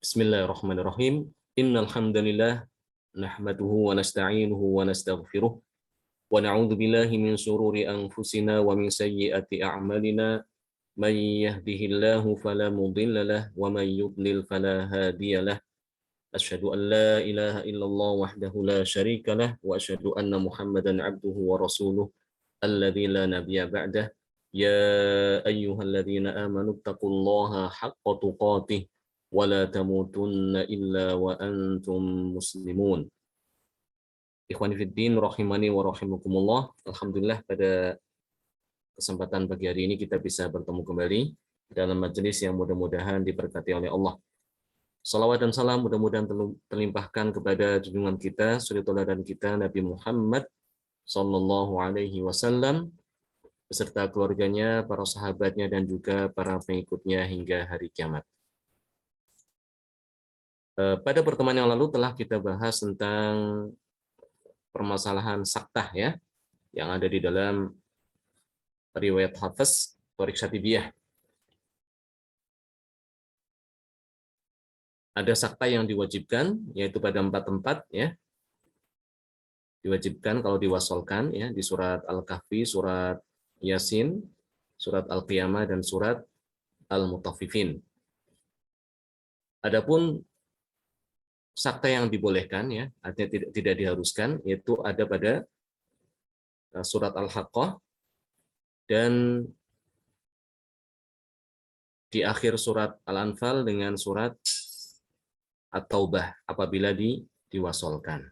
Bismillahirrahmanirrahim. Innal hamdalillah nahmaduhu wa nasta'inuhu wa nastaghfiruh wa na'udzu billahi min shururi anfusina wa min sayyiati a'malina. May yahdihillahu fala mudilla lahu wa may yudlil fala hadiyalah. Asyhadu an la ilaha illallah wahdahu la syarika lah wa asyhadu anna Muhammadan 'abduhu wa rasuluh alladzi la nabiyya ba'dah. Ya ayyuhalladzina amanu taqullaha haqqa tuqatih wa la tamutunna illa wa antum muslimun. Ikhwani fiddin rahimani wa rahimakumullah. Alhamdulillah pada kesempatan pagi hari ini kita bisa bertemu kembali dalam majelis yang mudah-mudahan diberkati oleh Allah. Salawat dan salam mudah-mudahan terlimpahkan kepada junjungan kita, suri tauladan kita Nabi Muhammad sallallahu alaihi wasallam beserta keluarganya, para sahabatnya dan juga para pengikutnya hingga hari kiamat. Pada pertemuan yang lalu telah kita bahas tentang permasalahan saktah ya, yang ada di dalam riwayat Hafiz Thariq Syatibiyah. Ada sakta yang diwajibkan, yaitu pada 4 tempat ya. Diwajibkan kalau diwasolkan ya, di surat Al-Kahfi, surat Yasin, surat Al-Qiyamah dan surat Al-Mutaffifin. Adapun sakta yang dibolehkan ya, artinya tidak diharuskan, yaitu ada pada surat Al-Haqqah dan di akhir surat Al-Anfal dengan surat At-Taubah apabila diwasolkan.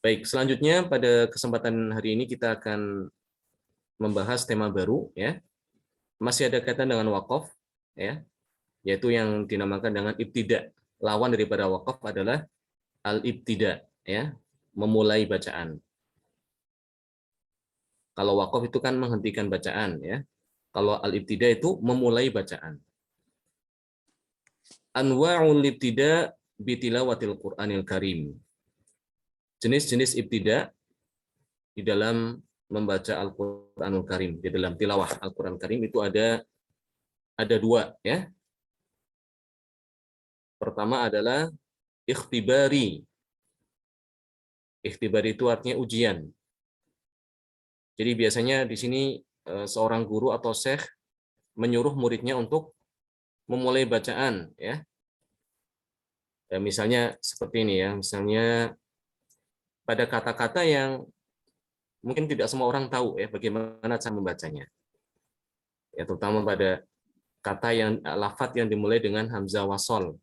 Baik, selanjutnya pada kesempatan hari ini kita akan membahas tema baru ya. Masih ada kaitan dengan wakaf ya, yaitu yang dinamakan dengan ibtida. Lawan daripada wakaf adalah al-ibtida ya, memulai bacaan. Kalau wakaf itu kan menghentikan bacaan ya. Kalau al-ibtida itu memulai bacaan. Anwa'ul ibtida bitilawatil Qur'anil Karim. Jenis-jenis ibtida di dalam membaca Al-Qur'anul Karim, di dalam tilawah Al-Qur'an Karim itu ada 2 ya. Pertama adalah ikhtibari. Ikhtibari itu artinya ujian. Jadi biasanya di sini seorang guru atau syekh menyuruh muridnya untuk memulai bacaan ya. Misalnya seperti ini ya, misalnya pada kata-kata yang mungkin tidak semua orang tahu ya bagaimana cara membacanya. Ya, terutama pada kata yang lafadz yang dimulai dengan hamzah wasol.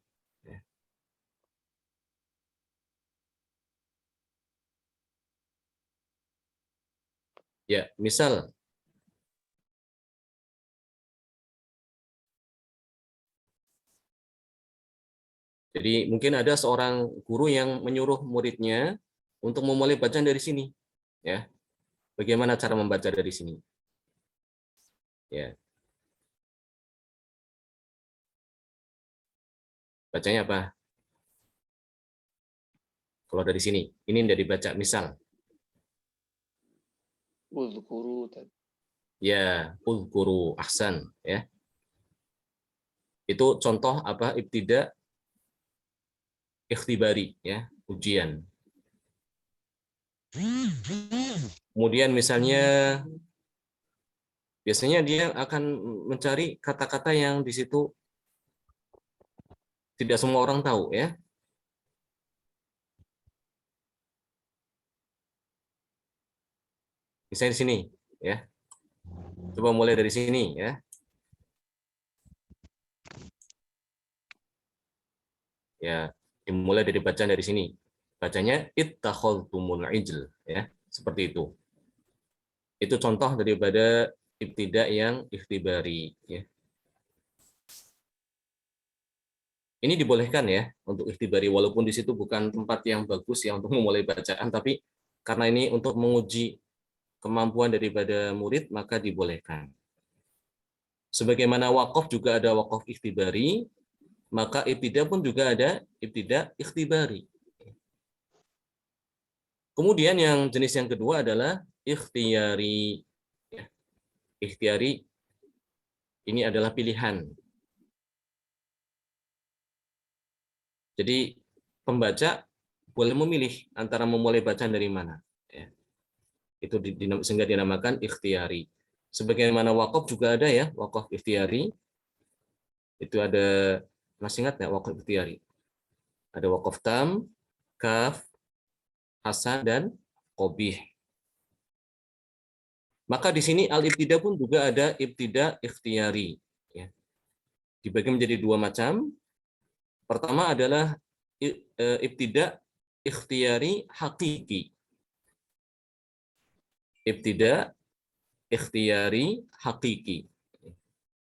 Ya, misal jadi mungkin ada seorang guru yang menyuruh muridnya untuk memulai bacaan dari sini ya. Bagaimana cara membaca dari sini? Ya. Bacanya apa? Kalau dari sini, ini dari baca misal. Uzkuru tadi. Ya, uzkuru ahsan ya. Itu contoh apa? Ibtida ikhtibari ya, ujian. Kemudian misalnya biasanya dia akan mencari kata-kata yang di situ tidak semua orang tahu ya. Misalnya di sini ya. Coba mulai dari sini ya. Ya, dimulai dari bacaan dari sini. Bacanya ittakhadhtumul ijl ya, seperti itu. Itu contoh daripada ibtida yang ikhtibari ya. Ini dibolehkan ya untuk ikhtibari walaupun di situ bukan tempat yang bagus ya untuk memulai bacaan, tapi karena ini untuk menguji kemampuan daripada murid maka dibolehkan. Sebagaimana wakaf juga ada wakaf ikhtibari, maka ibtida pun juga ada ibtida ikhtibari. Kemudian yang jenis yang kedua adalah ikhtiyari. Ikhtiyari ini adalah pilihan. Jadi pembaca boleh memilih antara memulai bacaan dari mana. Ya. Itu sehingga dinamakan ikhtiyari. Sebagaimana wakaf juga ada ya, wakaf ikhtiyari. Itu ada, masih ingat nggak wakaf ikhtiyari? Ada wakaf tam, kaf, hasan, dan qobih. Maka di sini al-ibtida pun juga ada ibtida ikhtiyari. Ya. Dibagi menjadi dua macam. Pertama adalah ibtida ikhtiyari hakiki. Ibtida ikhtiyari hakiki.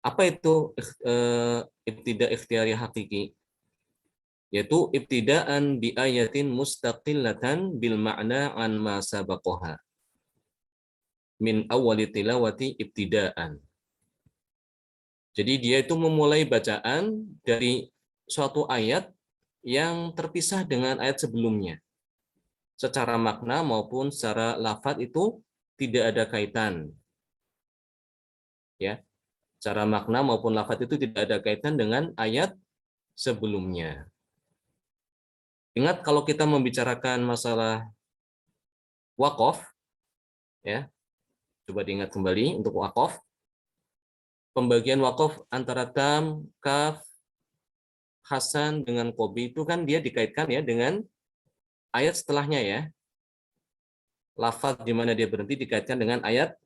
Apa itu ibtida ikhtiyari hakiki? Yaitu ibtidaan bi ayatin mustaqillatan bil ma'na an ma sabaqaha min awwali tilawati ibtidaan. Jadi dia itu memulai bacaan dari suatu ayat yang terpisah dengan ayat sebelumnya. Secara makna maupun secara lafaz itu tidak ada kaitan. Ya, secara makna maupun lafaz itu tidak ada kaitan dengan ayat sebelumnya. Ingat kalau kita membicarakan masalah wakaf, ya, coba diingat kembali untuk wakaf. Pembagian wakaf antara tam, kaf, hasan dengan qobi itu kan dia dikaitkan ya dengan ayat setelahnya ya. Lafaz di mana dia berhenti dikaitkan dengan ayat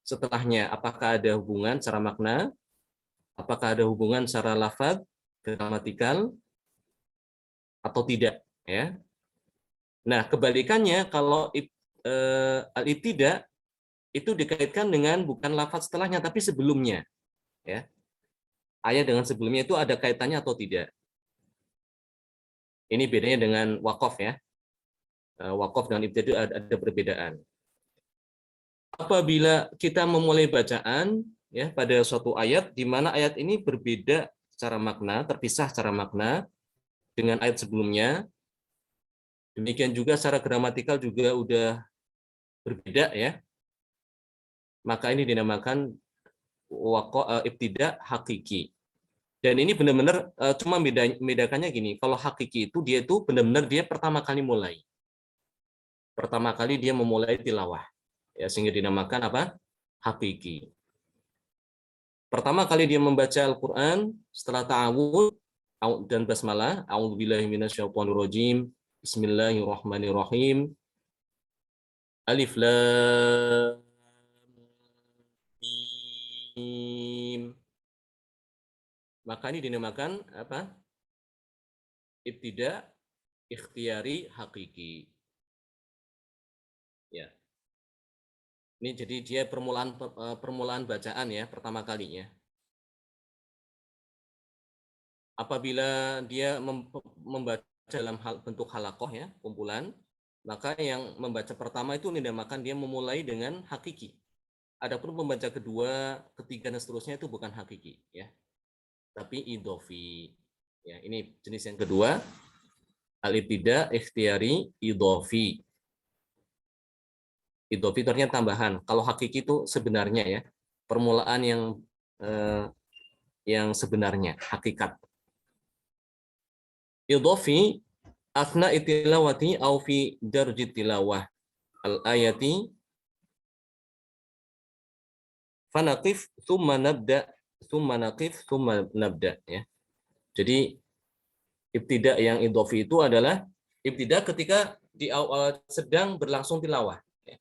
setelahnya. Apakah ada hubungan secara makna? Apakah ada hubungan secara lafaz, gramatikal, atau tidak? Ya. Nah, kebalikannya kalau al-ibtida itu dikaitkan dengan bukan lafaz setelahnya tapi sebelumnya. Ya. Ayat dengan sebelumnya itu ada kaitannya atau tidak? Ini bedanya dengan wakaf ya. Wakaf dan ibtida itu ada perbedaan. Apabila kita memulai bacaan ya pada suatu ayat di mana ayat ini berbeda secara makna, terpisah secara makna dengan ayat sebelumnya, demikian juga secara gramatikal juga udah berbeda ya, maka ini dinamakan ibtida hakiki. Dan ini benar-benar cuma bedakannya gini, kalau hakiki itu dia itu benar-benar dia pertama kali mulai. Pertama kali dia memulai tilawah. Ya, sehingga dinamakan apa? Hakiki. Pertama kali dia membaca Al-Qur'an setelah ta'awud dan basmalah, a'udzubillahi minasyaitonirrajim, bismillahirrahmanirrahim. Alif lam mim. Maka ini dinamakan apa? Ibtida ikhtiyari hakiki. Ya. Ini jadi dia permulaan bacaan ya pertama kalinya. Apabila dia membaca dalam bentuk halakoh ya, kumpulan, maka yang membaca pertama itu dinamakan dia memulai dengan hakiki. Adapun pembaca kedua, ketiga dan seterusnya itu bukan hakiki ya, tapi idofi. Ya, ini jenis yang kedua, al-ibtida ikhtiyari idofi. Idofi itu artinya tambahan. Kalau hakiki itu sebenarnya ya, permulaan yang sebenarnya, hakikat. Idofi asna itilawati au fi darji tilawah al-ayati fanaqif thumma nabda thumma naqif thumma nabda ya. Jadi ibtida yang idhofi itu adalah ibtida ketika di sedang berlangsung tilawah. Ya.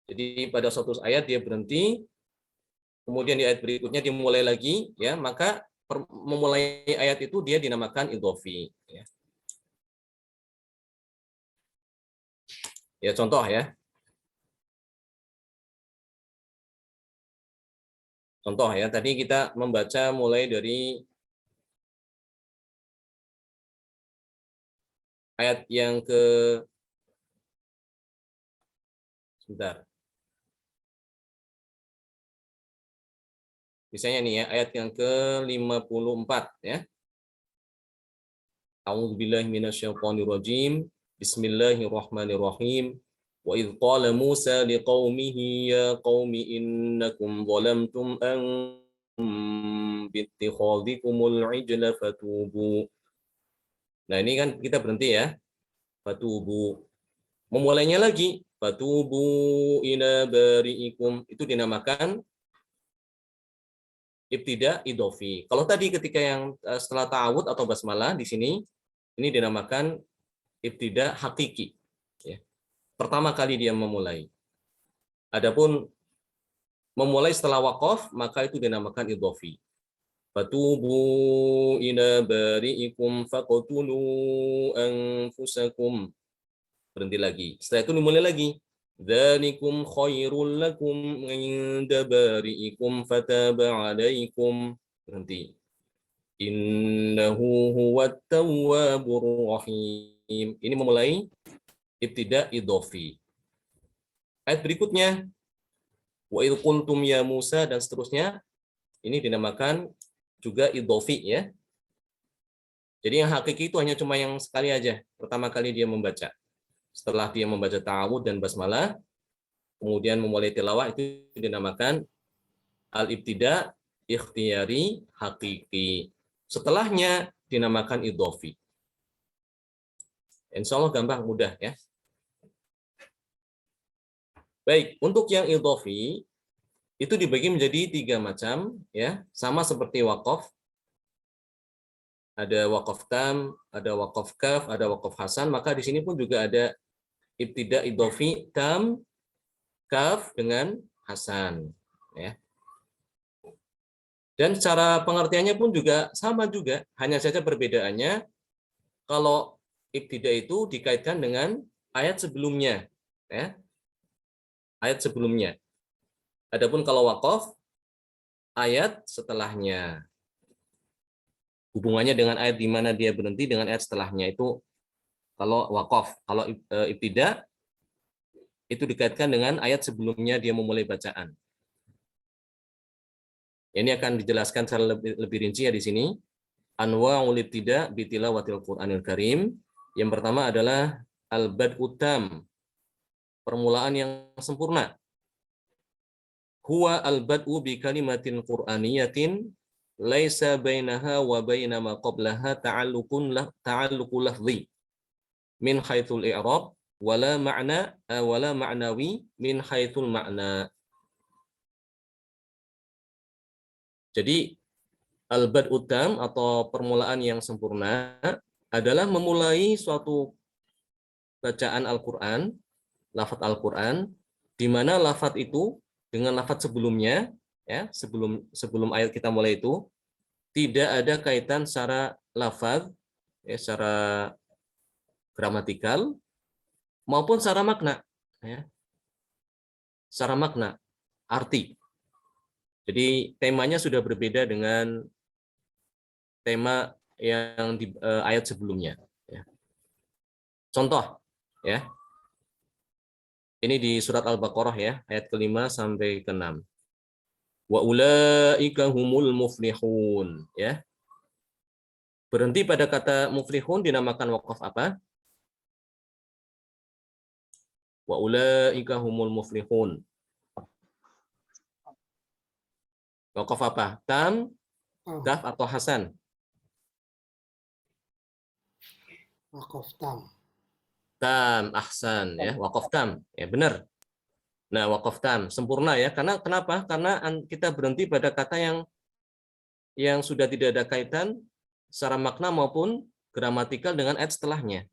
Jadi pada suatu ayat dia berhenti, kemudian di ayat berikutnya dimulai lagi, ya maka memulai ayat itu dia dinamakan idhofi. Ya. Ya contoh ya. Contoh ya, tadi kita membaca mulai dari ayat yang sebentar. Misalnya nih ya, ayat yang ke-54 ya. A'udzubillahi minasyaitonirrajim. Bismillahirrahmanirrahim. Wa idh qala Musa liqaumihi ya qaumi innakum zalamtum anfusakum bi ittikhadhikumul ijla fatubu Nah, ini kan kita berhenti ya. Fatubu. Memulainya lagi. Fatubu ila bari'ikum. Itu dinamakan ibtida idofi. Kalau tadi ketika yang setelah ta'awud atau basmalah di sini, ini dinamakan ibtida hakiki. Ya. Pertama kali dia memulai. Adapun memulai setelah waqaf, maka itu dinamakan idofi. Fatubu ila bari'ikum faqtulu anfusakum. Berhenti lagi. Setelah itu dimulai lagi. Dzalikum khairul lakum 'inda bari'ikum fataba 'alaikum. Berhenti. Innahu huwat tawwabur rahim. Ini memulai ibtida idofi. Ayat berikutnya, wa idh qultum ya Musa, dan seterusnya, ini dinamakan juga idofi ya. Jadi yang hakiki itu hanya cuma yang sekali aja, pertama kali dia membaca. Setelah dia membaca ta'awud dan basmalah, kemudian memulai tilawah, itu dinamakan al-ibtida ikhtiyari hakiki. Setelahnya dinamakan idofi. Insya Allah gampang, mudah ya. Baik, untuk yang idofi itu dibagi menjadi 3 macam ya, sama seperti wakaf. Ada wakaf tam, ada wakaf kaf, ada wakaf hasan. Maka di sini pun juga ada ibtida idofi tam, kaf dengan hasan ya. Dan cara pengertiannya pun juga sama juga, hanya saja perbedaannya kalau ibtida itu dikaitkan dengan ayat sebelumnya ya. Ayat sebelumnya. Adapun kalau wakaf, ayat setelahnya. Hubungannya dengan ayat di mana dia berhenti dengan ayat setelahnya itu kalau wakaf. Kalau ibtida itu dikaitkan dengan ayat sebelumnya dia memulai bacaan. Ini akan dijelaskan secara lebih rinci ya di sini. Anwa'ul ibtida bi tilawatil Qur'anil Karim. Yang pertama adalah al-bad'u tam, permulaan yang sempurna. Huwa al-bad'u bi kalimatin qur'aniyatin laisa bainaha wa baina ma qablaha ta'alluqu lafzi min haitsul i'rab wala ma'nawi min haitsul ma'na. Jadi al-bad'u tam atau permulaan yang sempurna adalah memulai suatu bacaan Al-Qur'an, lafaz Al-Qur'an, di mana lafaz itu dengan lafaz sebelumnya ya, sebelum ayat kita mulai itu tidak ada kaitan secara lafaz ya, secara gramatikal maupun secara makna ya. Secara makna, arti. Jadi temanya sudah berbeda dengan tema yang di ayat sebelumnya ya. Contoh ya. Ini di surat Al-Baqarah ya, ayat ke-5 sampai ke-6. Wa ulaika humul muflihun ya. Berhenti pada kata muflihun dinamakan wakaf apa? Wa ulaika humul muflihun. Wakaf apa? Tam, kaf atau hasan? Wakaf tam. Tam, ahsan ya, wakaf tam. Ya benar. Nah, wakaf tam sempurna ya. Karena kenapa? Karena kita berhenti pada kata yang sudah tidak ada kaitan secara makna maupun gramatikal dengan ayat setelahnya.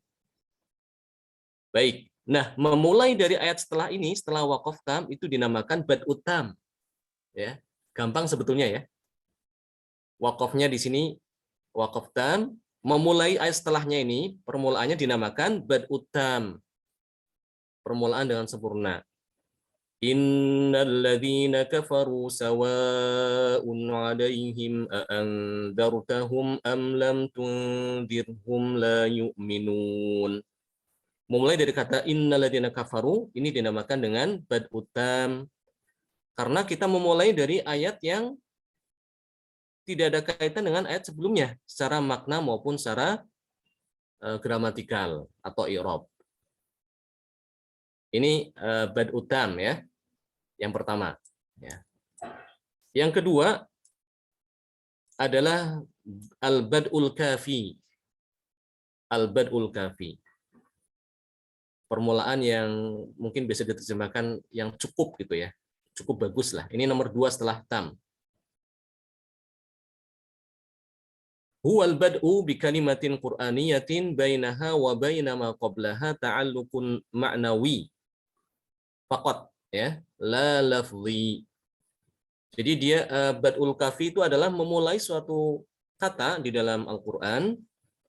Baik. Nah, memulai dari ayat setelah ini, setelah wakaf tam itu dinamakan bad'u tam. Ya. Gampang sebetulnya ya. Wakafnya di sini wakaf tam, memulai ayat setelahnya ini permulaannya dinamakan bad'u tam. Permulaan dengan sempurna. Innal ladzina kafaru sawa'un 'alaihim a'andzartahum am lam tundzirhum la yu'minun. Memulai dari kata innal ladzina kafaru ini dinamakan dengan bad'u tam karena kita memulai dari ayat yang tidak ada kaitan dengan ayat sebelumnya secara makna maupun secara gramatikal atau i'rab. Ini bad'u tam ya. Yang pertama. Ya. Yang kedua adalah al-bad'ul kafi. al-bad'ul kafi. Permulaan yang mungkin bisa diterjemahkan yang cukup gitu ya. Cukup bagus lah. Ini nomor 2 setelah tam. Huwal bad'u bi kalimatin qur'aniyatin bainaha wa baina ma qablaha ta'alluqun ma'nawi. Faqat ya, la lafzi. Jadi dia bad'ul kafi itu adalah memulai suatu kata di dalam Al-Qur'an,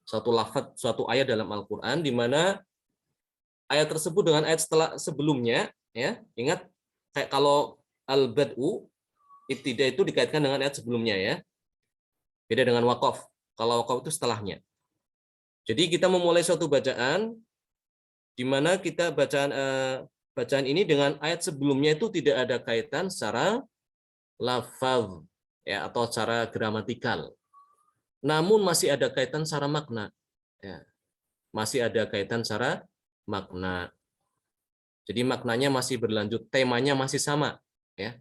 suatu lafaz, suatu ayat dalam Al-Qur'an di mana ayat tersebut dengan ayat setelah sebelumnya ya. Ingat kayak kalau al-bad'u ibtida itu dikaitkan dengan ayat sebelumnya ya. Beda dengan waqaf. Kalau waqaf itu setelahnya. Jadi kita memulai suatu bacaan di mana kita bacaan ini dengan ayat sebelumnya itu tidak ada kaitan secara lafaz ya atau secara gramatikal. Namun masih ada kaitan secara makna. Ya. Masih ada kaitan secara makna. Jadi maknanya masih berlanjut, temanya masih sama ya.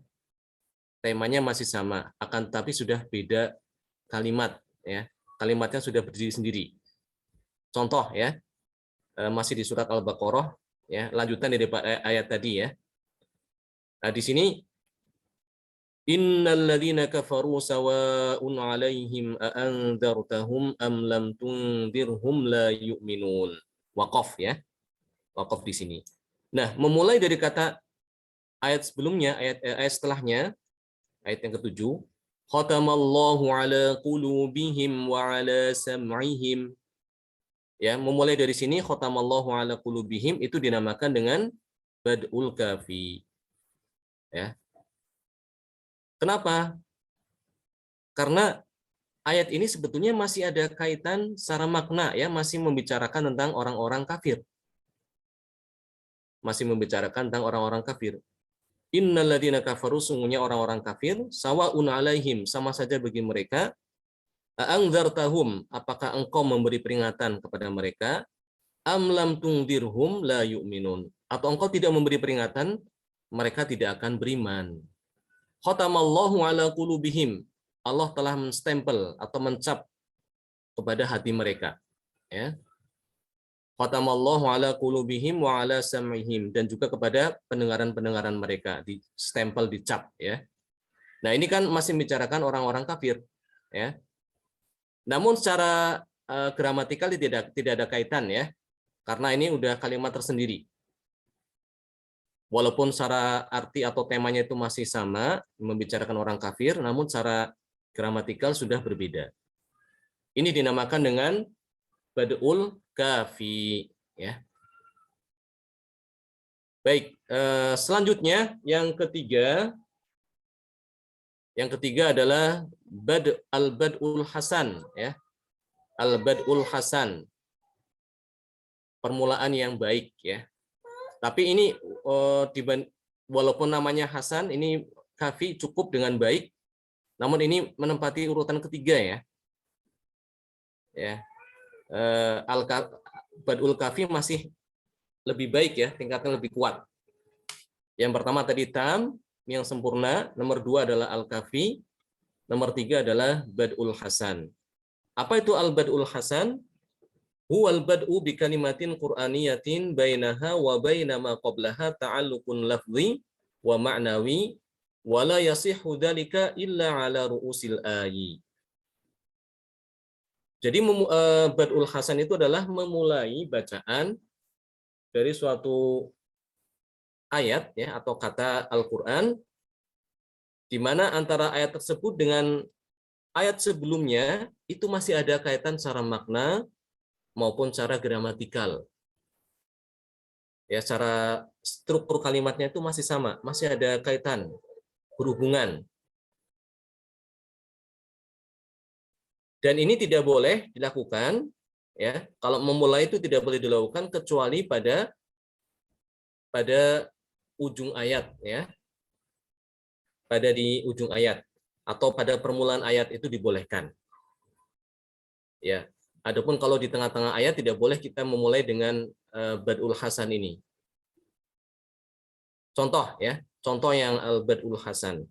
Temanya masih sama, akan tapi sudah beda kalimat ya. Kalimatnya sudah berdiri sendiri. Contoh ya, masih di surat Al-Baqarah ya, lanjutan dari ayat tadi ya. Nah, di sini innal ladzina kafaru sawa'un 'alaihim a andzartahum am lam tundirhum la yu'minun. Waqaf ya. Waqaf di sini. Nah, memulai dari kata ayat sebelumnya, ayat setelahnya, ayat yang ketujuh, khatamallahu ala qulubihim wa ala sam'ihim. Ya, memulai dari sini khatamallahu ala qulubihim itu dinamakan dengan bad'ul kafi. Ya. Kenapa? Karena ayat ini sebetulnya masih ada kaitan secara makna ya, masih membicarakan tentang orang-orang kafir. Masih membicarakan tentang orang-orang kafir. Innalladzina kafaru, sungguhnya orang-orang kafir, sawa'un 'alaihim, sama saja bagi mereka, a'andzartahum, apakah engkau memberi peringatan kepada mereka, am lam tungdirhum la yu'minun, atau engkau tidak memberi peringatan, mereka tidak akan beriman. Khatamallahu 'ala qulubihim, Allah telah menstempel atau mencap kepada hati mereka. Ya. Khatamallahu ala qulubihim wa ala sam'ihim, dan juga kepada pendengaran-pendengaran mereka, di stempel, dicap ya. Nah, ini kan masih membicarakan orang-orang kafir ya. Namun secara gramatikal tidak ada kaitan ya. Karena ini udah kalimat tersendiri. Walaupun secara arti atau temanya itu masih sama, membicarakan orang kafir, namun secara gramatikal sudah berbeda. Ini dinamakan dengan bad'ul kafi ya. Baik, selanjutnya yang ketiga adalah al-bad'ul hasan ya. Al-bad'ul hasan. Permulaan yang baik ya. Tapi ini walaupun namanya hasan, ini kafi cukup dengan baik, namun ini menempati urutan ketiga ya. Ya. Bad'ul kafi masih lebih baik ya, tingkatnya lebih kuat. Yang pertama tadi tam yang sempurna, nomor 2 adalah al-kafi, nomor 3 adalah bad'ul hasan. Apa itu al-bad'ul hasan? Huwal bad'u bi kalimatin qur'aniyatin bainaha wa baina ma qablaha ta'alluqun lafzi wa ma'nawi wa la yasihhu dzalika illa ala ru'usil ayyi. Jadi bad'ul hasan itu adalah memulai bacaan dari suatu ayat ya atau kata Al-Qur'an di mana antara ayat tersebut dengan ayat sebelumnya itu masih ada kaitan secara makna maupun secara gramatikal. Ya, secara struktur kalimatnya itu masih sama, masih ada kaitan, berhubungan. Dan ini tidak boleh dilakukan ya. Kalau memulai itu tidak boleh dilakukan kecuali pada ujung ayat ya. Pada di ujung ayat atau pada permulaan ayat itu dibolehkan. Ya. Adapun kalau di tengah-tengah ayat tidak boleh kita memulai dengan bad'ul hasan ini. Contoh ya, contoh yang al-bad'ul hasan.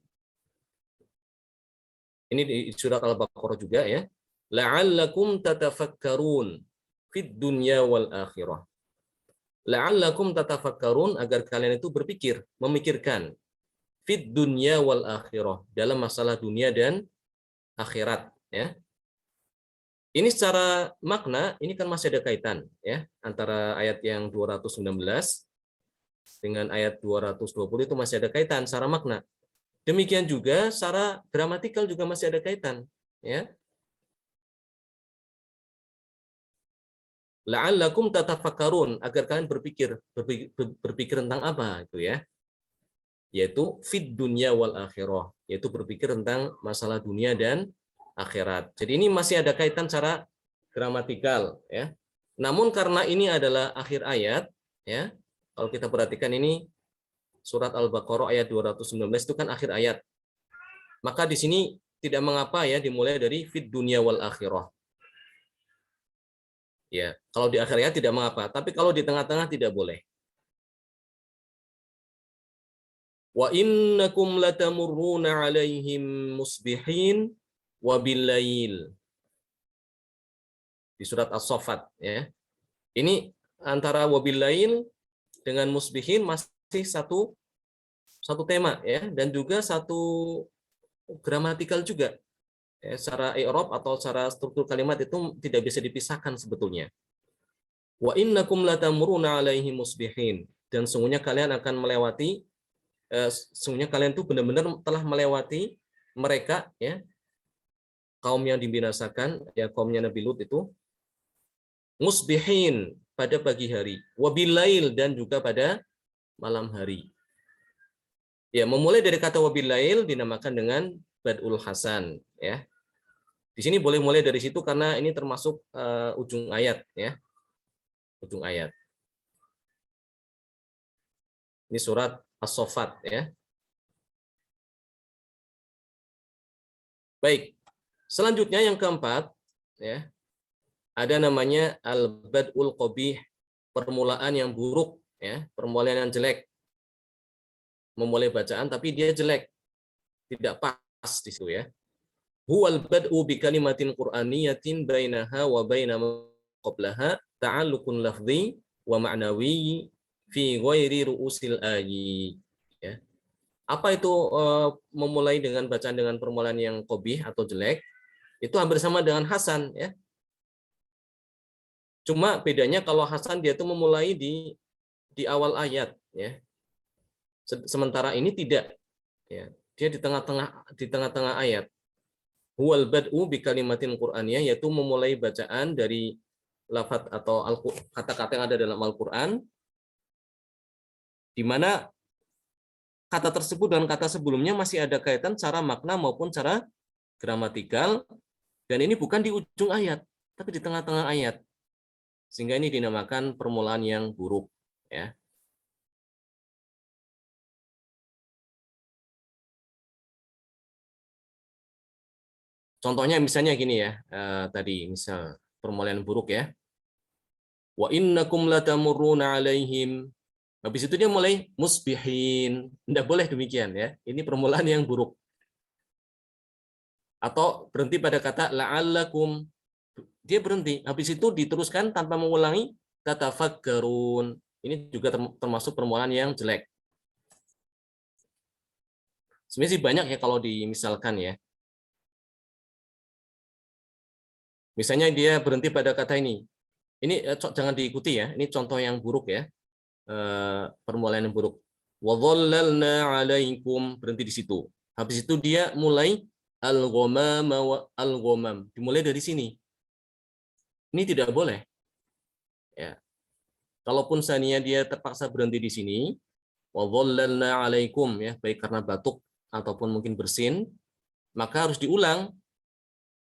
Ini di surat Al-Baqarah juga ya. La'allakum tatafakkarun. fid dunya wal akhirah. La'allakum tatafakkarun, agar kalian itu berpikir, memikirkan fid dunya wal akhirah, dalam masalah dunia dan akhirat, ya. Ini secara makna ini kan masih ada kaitan, ya, antara ayat yang 219 dengan ayat 220 itu masih ada kaitan secara makna. Demikian juga secara gramatikal juga masih ada kaitan, ya. La'allakum tatafakkarun, agar kalian berpikir tentang apa itu, ya. Yaitu fid dunya wal akhirah, yaitu berpikir tentang masalah dunia dan akhirat. Jadi ini masih ada kaitan secara gramatikal, ya. Namun karena ini adalah akhir ayat, ya. Kalau kita perhatikan ini surat Al-Baqarah ayat 219 itu kan akhir ayat. Maka di sini tidak mengapa, ya, dimulai dari fid dunya wal akhirah. Ya, kalau di akhir ayat tidak mengapa, tapi kalau di tengah-tengah tidak boleh. Wa innakum latamurruna alaihim musbihin wa billail. Di surat As-Saffat, ya. Ini antara wa billail dengan musbihin masih satu tema, ya, dan juga satu gramatikal juga. Ya, secara i'rab atau secara struktur kalimat itu tidak bisa dipisahkan sebetulnya. Wa innakum latamurruna alaihim musbihin, dan sungguhnya kalian akan melewati, sungguhnya kalian tuh benar-benar telah melewati mereka, ya, kaum yang dibinasakan, ya, kaumnya Nabi Lut itu, musbihin, pada pagi hari, wabilail, dan juga pada malam hari. Ya, memulai dari kata wabilail dinamakan dengan badul hasan, ya. Di sini boleh mulai dari situ karena ini termasuk ujung ayat, ya. Ujung ayat. Ini surat As-Saffat, ya. Baik. Selanjutnya yang keempat, ya. Ada namanya al-bad'ul qabih, permulaan yang buruk, ya, permulaan yang jelek. Memulai bacaan tapi dia jelek, tidak pas di situ, ya. Huwal bad'u bi kalimatin qur'aniyatin bainaha wa baina ma qablaha ta'alluqun lafzi wa ma'nawi fi ghairi ru'usil ayyi, ya. Apa itu memulai dengan bacaan dengan permulaan yang qabih atau jelek? Itu hampir sama dengan hasan, ya. Cuma bedanya kalau hasan dia itu memulai di awal ayat, ya. Sementara ini tidak, ya. Dia di tengah-tengah ayat. Huwal bad'u bi kalimatin qur'aniyah, yaitu memulai bacaan dari lafaz atau kata-kata yang ada dalam Al-Qur'an, di mana kata tersebut dan kata sebelumnya masih ada kaitan secara makna maupun secara gramatikal, dan ini bukan di ujung ayat, tapi di tengah-tengah ayat. Sehingga ini dinamakan permulaan yang buruk, ya. Contohnya misalnya gini, ya, tadi misal permulaan buruk, ya. Wa innakum latamurruna alaihim. Habis itu dia mulai musbihin. Tidak boleh demikian, ya. Ini permulaan yang buruk. Atau berhenti pada kata la'allakum. Dia berhenti. Habis itu diteruskan tanpa mengulangi tatafakkarun. Ini juga termasuk permulaan yang jelek. Sebenarnya sih banyak, ya, kalau dimisalkan, ya. Misalnya dia berhenti pada kata ini. Ini jangan diikuti, ya. Ini contoh yang buruk, ya. Permulaan yang buruk. Wa dhallalna 'alaikum, berhenti di situ. Habis itu dia mulai al-ghamam wa al-ghamam. Dimulai dari sini. Ini tidak boleh, ya. Kalaupun seandainya dia terpaksa berhenti di sini, wa dhallalna 'alaikum, ya, baik karena batuk ataupun mungkin bersin, maka harus diulang.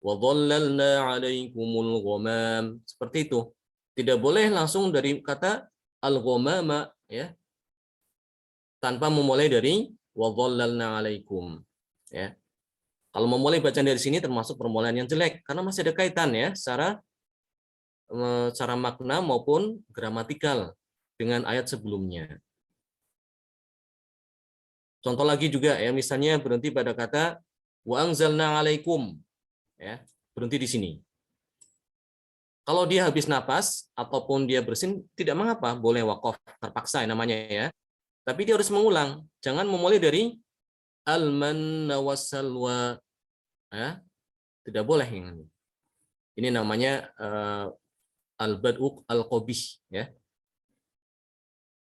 Wa dhallalna 'alaikumul ghamam. Seperti itu. Tidak boleh langsung dari kata al-ghamama, ya, tanpa memulai dari wa dhallalna 'alaikum, ya. Kalau memulai bacaan dari sini termasuk permulaan yang jelek karena masih ada kaitan, ya, secara makna maupun gramatikal dengan ayat sebelumnya. Contoh lagi juga, ya, misalnya berhenti pada kata wa anzalna 'alaikum, ya, berhenti di sini. Kalau dia habis napas ataupun dia bersin tidak mengapa, boleh wakaf terpaksa namanya ya. Tapi dia harus mengulang. Jangan memulai dari al-manna wassalwa. Ya, tidak boleh ini. Ini namanya al-bad'u al-qabih ya.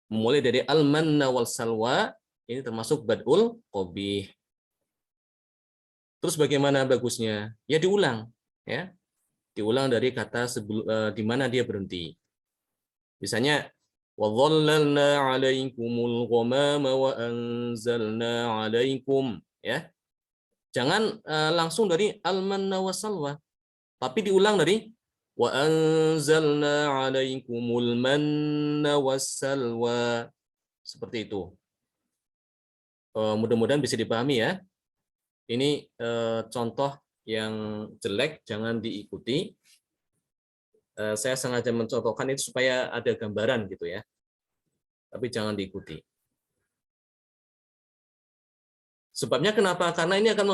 Memulai dari al-manna wassalwa ini termasuk bad'ul qabih. Terus bagaimana bagusnya? Ya diulang ya. Diulang dari kata di mana dia berhenti. Misalnya وَظَلَّلْنَا عَلَيْكُمُ الْغَمَامَ وَأَنزَلْنَا عَلَيْكُمْ ya. Jangan langsung dari al-manna wassalwa, tapi diulang dari وَأَنزَلْنَا عَلَيْكُمُ الْمَنَّ وَالسَّلْوَى. Seperti itu. Mudah-mudahan bisa dipahami ya. Ini contoh yang jelek, jangan diikuti. Saya sengaja mencontohkan itu supaya ada gambaran gitu ya. Tapi jangan diikuti. Sebabnya kenapa? Karena ini akan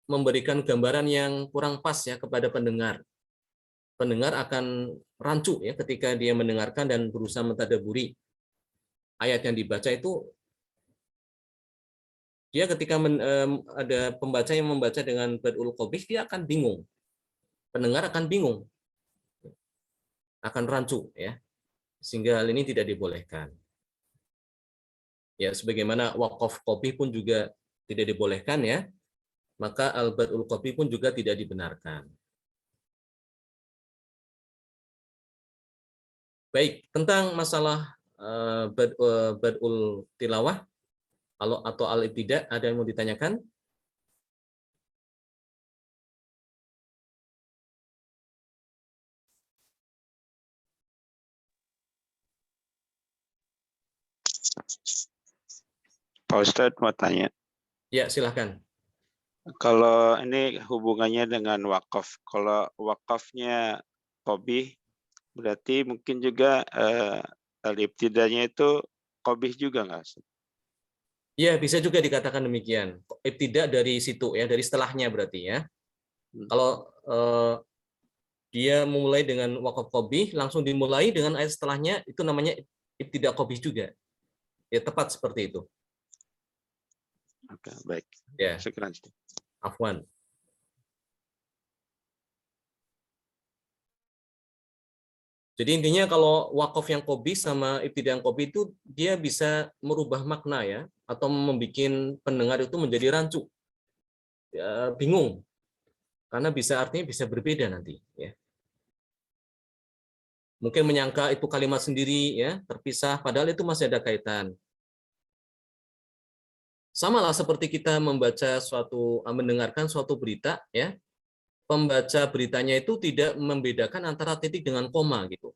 memberikan gambaran yang kurang pas ya kepada pendengar. Pendengar akan rancu ya ketika dia mendengarkan dan berusaha mentadaburi ayat yang dibaca itu. Dia ketika ada pembaca yang membaca dengan bad'ul qabih, dia akan bingung. Pendengar akan bingung. Akan rancu ya. Sehingga hal ini tidak dibolehkan. Ya, sebagaimana wakaf qabih pun juga tidak dibolehkan ya. Maka al-bad'ul qabih pun juga tidak dibenarkan. Baik, tentang masalah bad'ul tilawah atau al-ibtida, ada yang mau ditanyakan? Pak Ustadz mau tanya, Ya, silahkan. kalau ini hubungannya dengan wakaf, kalau wakafnya qabih, berarti mungkin juga al-ibtidanya itu qabih juga nggak? Ya, bisa juga dikatakan demikian. Ibtida dari situ ya, dari setelahnya berarti ya. Kalau dia memulai dengan wakaf qabih, langsung dimulai dengan ayat setelahnya, itu namanya ibtida qabih juga. Ya, tepat seperti itu. Oke, baik. Ya, Sekian. afwan. Jadi intinya kalau wakaf yang qabih sama ibtida yang qabih itu dia bisa merubah makna ya, atau membuat pendengar itu menjadi rancu, ya, bingung, karena artinya bisa berbeda nanti. Ya. Mungkin menyangka itu kalimat sendiri ya, terpisah, padahal itu masih ada kaitan. Sama lah seperti kita mendengarkan suatu berita ya, pembaca beritanya itu tidak membedakan antara titik dengan koma gitu.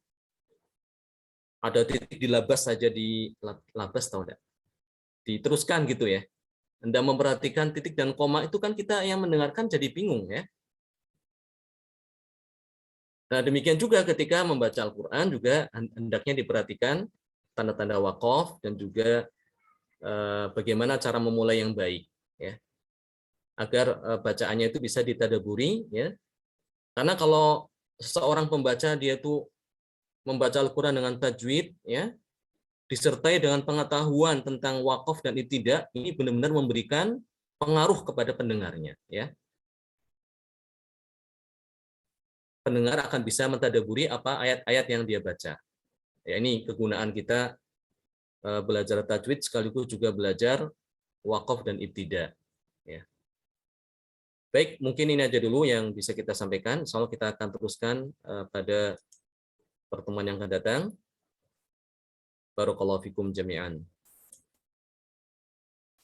Ada titik dilabas saja di labas tahu enggak? Diteruskan gitu ya. Anda memperhatikan titik dan koma itu kan kita yang mendengarkan jadi bingung ya. Nah, demikian juga ketika membaca Al-Qur'an juga hendaknya diperhatikan tanda-tanda wakaf dan juga bagaimana cara memulai yang baik ya. Agar bacaannya itu bisa ditadaburi ya. Karena kalau seorang pembaca dia tuh membaca Al-Qur'an dengan tajwid ya, disertai dengan pengetahuan tentang wakaf dan ibtida, ini benar-benar memberikan pengaruh kepada pendengarnya ya. Pendengar akan bisa mentadaburi apa ayat-ayat yang dia baca. Ya, ini kegunaan kita belajar tajwid sekaligus juga belajar wakaf dan ibtida ya. Baik, mungkin ini aja dulu yang bisa kita sampaikan. Insya Allah kita akan teruskan pada pertemuan yang akan datang. Barakallahu fikum jami'an.